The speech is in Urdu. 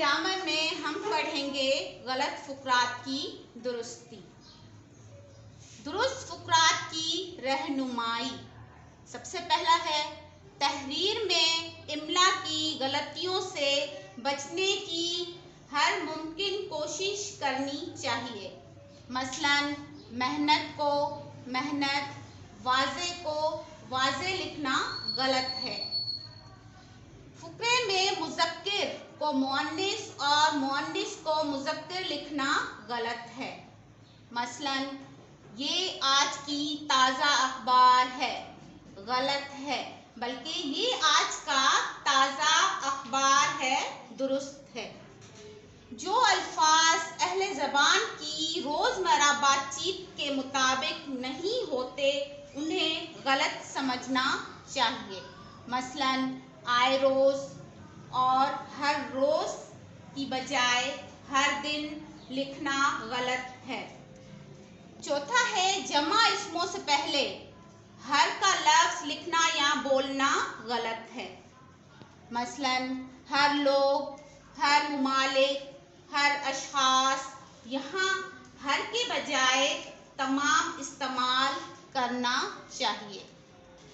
گرامر میں ہم پڑھیں گے غلط فقرات کی درستی۔ درست فقرات کی رہنمائی۔ سب سے پہلا ہے تحریر میں املا کی غلطیوں سے بچنے کی ہر ممکن کوشش کرنی چاہیے۔ مثلاً محنت کو محنت، واضح کو واضح لکھنا غلط ہے۔ فقرے میں مذکر کو مؤنث اور مؤنث کو مذکر لکھنا غلط ہے۔ مثلاً یہ آج کی تازہ اخبار ہے، غلط ہے، بلکہ یہ آج کا تازہ اخبار ہے، درست ہے۔ جو الفاظ اہل زبان کی روزمرہ بات چیت کے مطابق نہیں ہوتے انہیں غلط سمجھنا چاہیے۔ مثلاً آئے روز اور ہر روز کی بجائے ہر دن لکھنا غلط ہے۔ چوتھا ہے جمع اسموں سے پہلے ہر کا لفظ لکھنا یا بولنا غلط ہے۔ مثلاً ہر لوگ، ہر ممالک، ہر اشخاص، یہاں ہر کے بجائے تمام استعمال کرنا چاہیے۔